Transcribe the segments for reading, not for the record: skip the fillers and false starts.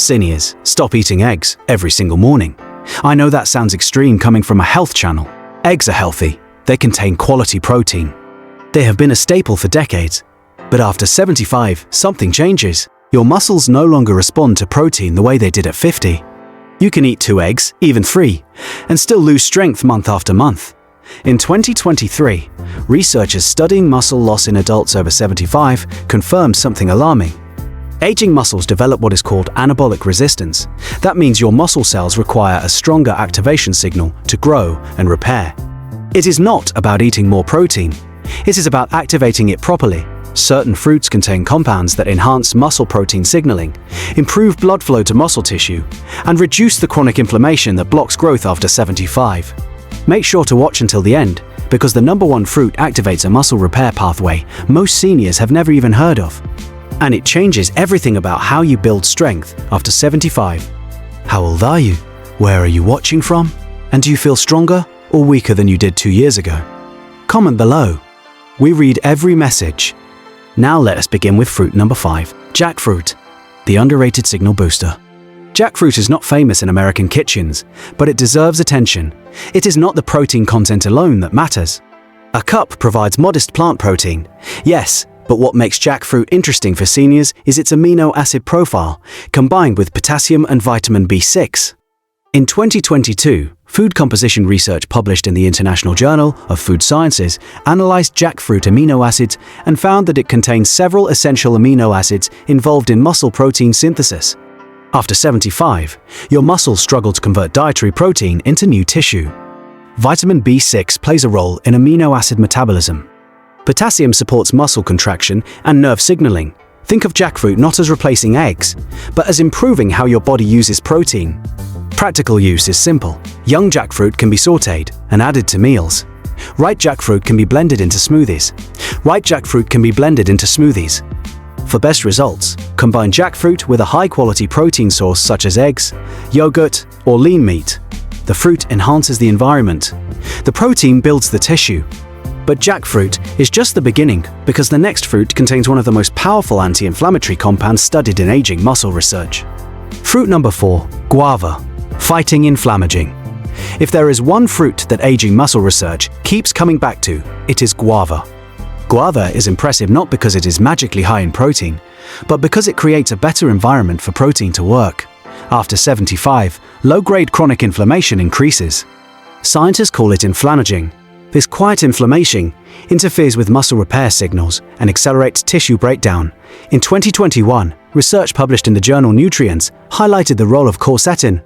Seniors, stop eating eggs every single morning. I know that sounds extreme coming from a health channel. Eggs are healthy. They contain quality protein. They have been a staple for decades. But after 75, something changes. Your muscles no longer respond to protein the way they did at 50. You can eat 2 eggs, even 3, and still lose strength month after month. In 2023, researchers studying muscle loss in adults over 75 confirmed something alarming. Aging muscles develop what is called anabolic resistance. That means your muscle cells require a stronger activation signal to grow and repair. It is not about eating more protein. It is about activating it properly. Certain fruits contain compounds that enhance muscle protein signaling, improve blood flow to muscle tissue, and reduce the chronic inflammation that blocks growth after 75. Make sure to watch until the end, because the #1 fruit activates a muscle repair pathway most seniors have never even heard of. And it changes everything about how you build strength after 75. How old are you? Where are you watching from? And do you feel stronger or weaker than you did 2 years ago? Comment below. We read every message. Now let us begin with fruit number 5, jackfruit, the underrated signal booster. Jackfruit is not famous in American kitchens, but it deserves attention. It is not the protein content alone that matters. A cup provides modest plant protein, yes, but what makes jackfruit interesting for seniors is its amino acid profile, combined with potassium and vitamin B6. In 2022, food composition research published in the International Journal of Food Sciences analyzed jackfruit amino acids and found that it contains several essential amino acids involved in muscle protein synthesis. After 75, your muscles struggle to convert dietary protein into new tissue. Vitamin B6 plays a role in amino acid metabolism. Potassium supports muscle contraction and nerve signaling. Think of jackfruit not as replacing eggs, but as improving how your body uses protein. Practical use is simple. Young jackfruit can be sautéed and added to meals. Ripe jackfruit can be blended into smoothies. Ripe jackfruit can be blended into smoothies. For best results, combine jackfruit with a high-quality protein source such as eggs, yogurt, or lean meat. The fruit enhances the environment. The protein builds the tissue. But jackfruit is just the beginning, because the next fruit contains one of the most powerful anti-inflammatory compounds studied in aging muscle research. Fruit number 4, guava, fighting inflammaging. If there is one fruit that aging muscle research keeps coming back to, it is guava. Guava is impressive not because it is magically high in protein, but because it creates a better environment for protein to work. After 75, low-grade chronic inflammation increases. Scientists call it inflammaging. This quiet inflammation interferes with muscle repair signals and accelerates tissue breakdown. In 2021, research published in the journal Nutrients highlighted the role of quercetin,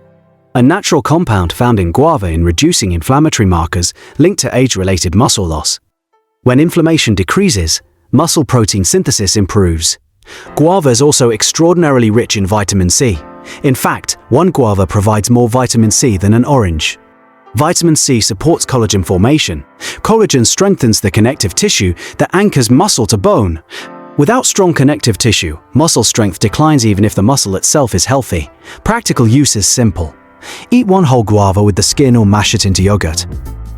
a natural compound found in guava in reducing inflammatory markers linked to age-related muscle loss. When inflammation decreases, muscle protein synthesis improves. Guava is also extraordinarily rich in vitamin C. In fact, one guava provides more vitamin C than an orange. Vitamin C supports collagen formation. Collagen strengthens the connective tissue that anchors muscle to bone. Without strong connective tissue, muscle strength declines even if the muscle itself is healthy. Practical use is simple. Eat 1 whole guava with the skin or mash it into yogurt.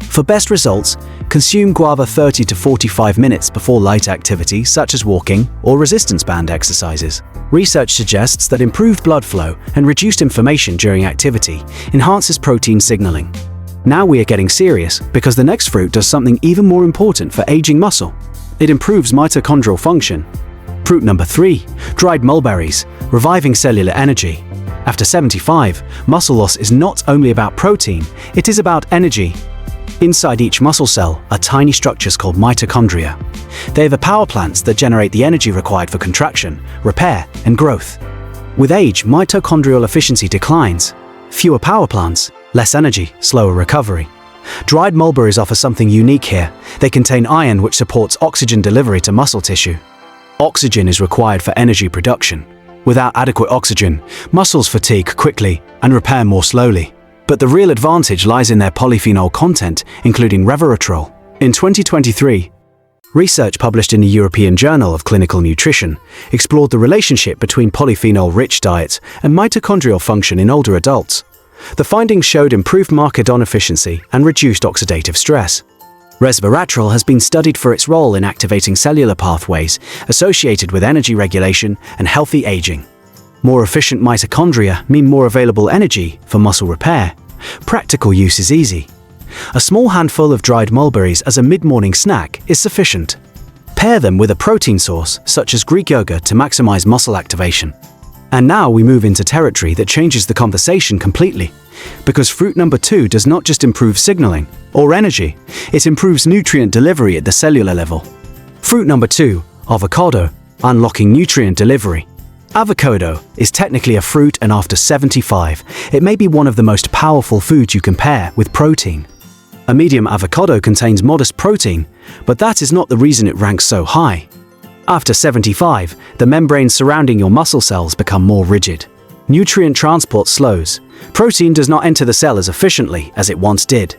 For best results, consume guava 30 to 45 minutes before light activity such as walking or resistance band exercises. Research suggests that improved blood flow and reduced inflammation during activity enhances protein signaling. Now we are getting serious, because the next fruit does something even more important for aging muscle. It improves mitochondrial function. Fruit number 3, dried mulberries, reviving cellular energy. After 75, muscle loss is not only about protein, it is about energy. Inside each muscle cell are tiny structures called mitochondria. They are the power plants that generate the energy required for contraction, repair, and growth. With age, mitochondrial efficiency declines. Fewer power plants, less energy, slower recovery. Dried mulberries offer something unique here. They contain iron, which supports oxygen delivery to muscle tissue. Oxygen is required for energy production. Without adequate oxygen, muscles fatigue quickly and repair more slowly. But the real advantage lies in their polyphenol content, including resveratrol. In 2023, research published in the European Journal of Clinical Nutrition explored the relationship between polyphenol-rich diets and mitochondrial function in older adults. The findings showed improved markadon efficiency and reduced oxidative stress. Resveratrol has been studied for its role in activating cellular pathways associated with energy regulation and healthy aging. More efficient mitochondria mean more available energy for muscle repair. Practical use is easy. A small handful of dried mulberries as a mid-morning snack is sufficient. Pair them with a protein source, such as Greek yogurt, to maximize muscle activation. And now we move into territory that changes the conversation completely. Because fruit number 2 does not just improve signaling or energy, it improves nutrient delivery at the cellular level. Fruit number 2, avocado, unlocking nutrient delivery. Avocado is technically a fruit, and after 75, it may be one of the most powerful foods you can pair with protein. A medium avocado contains modest protein, but that is not the reason it ranks so high. After 75, the membranes surrounding your muscle cells become more rigid. Nutrient transport slows. Protein does not enter the cell as efficiently as it once did.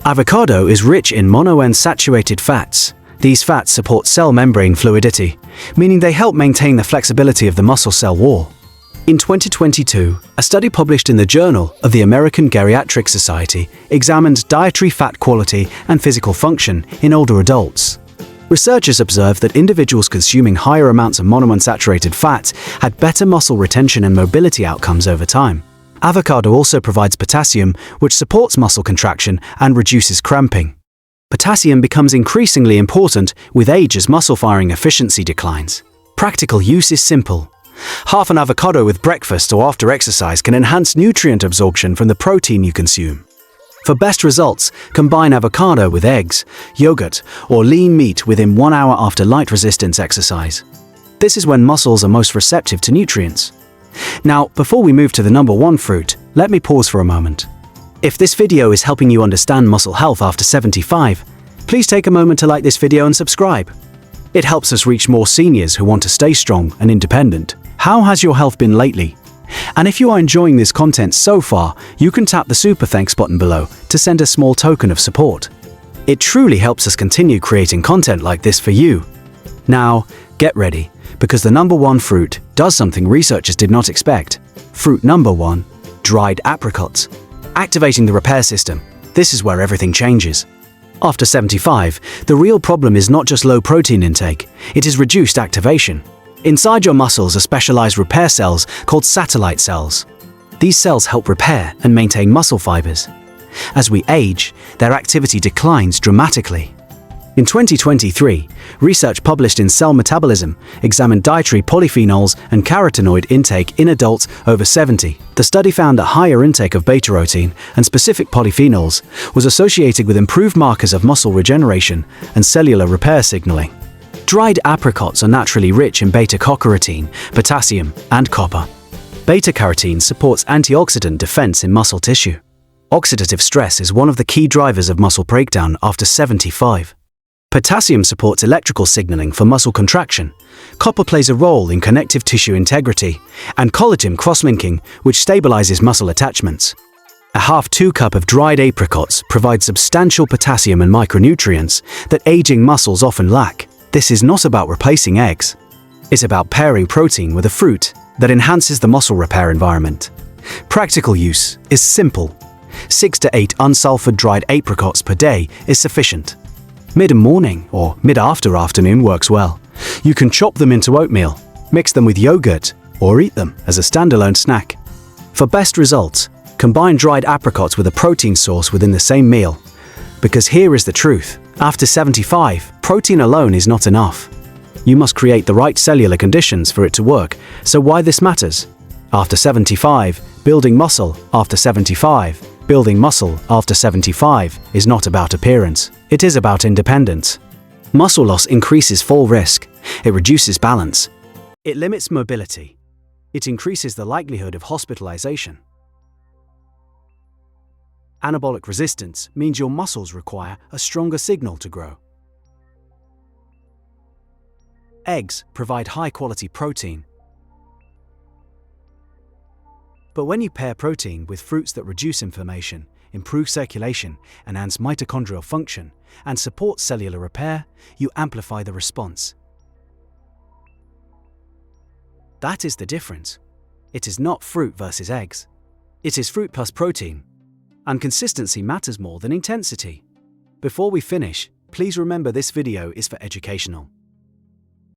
Avocado is rich in monounsaturated fats. These fats support cell membrane fluidity, meaning they help maintain the flexibility of the muscle cell wall. In 2022, a study published in the Journal of the American Geriatric Society examined dietary fat quality and physical function in older adults. Researchers observed that individuals consuming higher amounts of monounsaturated fats had better muscle retention and mobility outcomes over time. Avocado also provides potassium, which supports muscle contraction and reduces cramping. Potassium becomes increasingly important with age as muscle firing efficiency declines. Practical use is simple. Half an avocado with breakfast or after exercise can enhance nutrient absorption from the protein you consume. For best results, combine avocado with eggs, yogurt, or lean meat within 1 hour after light resistance exercise. This is when muscles are most receptive to nutrients. Now, before we move to the number 1 fruit, let me pause for a moment. If this video is helping you understand muscle health after 75, please take a moment to like this video and subscribe. It helps us reach more seniors who want to stay strong and independent. How has your health been lately? And if you are enjoying this content so far, you can tap the super thanks button below to send a small token of support. It truly helps us continue creating content like this for you. Now, get ready, because the number 1 fruit does something researchers did not expect. Fruit number 1, dried apricots. Activating the repair system. This is where everything changes. After 75, the real problem is not just low protein intake, it is reduced activation. Inside your muscles are specialized repair cells called satellite cells. These cells help repair and maintain muscle fibers. As we age, their activity declines dramatically. In 2023, research published in Cell Metabolism examined dietary polyphenols and carotenoid intake in adults over 70. The study found that higher intake of beta-carotene and specific polyphenols was associated with improved markers of muscle regeneration and cellular repair signaling. Dried apricots are naturally rich in beta-carotene, potassium, and copper. Beta-carotene supports antioxidant defense in muscle tissue. Oxidative stress is one of the key drivers of muscle breakdown after 75. Potassium supports electrical signaling for muscle contraction. Copper plays a role in connective tissue integrity, and collagen cross-linking, which stabilizes muscle attachments. A ½ cup of dried apricots provides substantial potassium and micronutrients that aging muscles often lack. This is not about replacing eggs. It's about pairing protein with a fruit that enhances the muscle repair environment. Practical use is simple. 6 to 8 unsulfured dried apricots per day is sufficient. Mid-morning or mid-after afternoon works well. You can chop them into oatmeal, mix them with yogurt, or eat them as a standalone snack. For best results, combine dried apricots with a protein source within the same meal. Because here is the truth. After 75, protein alone is not enough. You must create the right cellular conditions for it to work, so why this matters? After 75, building muscle after 75, building muscle after 75 is not about appearance, it is about independence. Muscle loss increases fall risk, it reduces balance, it limits mobility, it increases the likelihood of hospitalization. Anabolic resistance means your muscles require a stronger signal to grow. Eggs provide high-quality protein. But when you pair protein with fruits that reduce inflammation, improve circulation, enhance mitochondrial function, and support cellular repair, you amplify the response. That is the difference. It is not fruit versus eggs. It is fruit plus protein. And consistency matters more than intensity. Before we finish, please remember this video is for educational.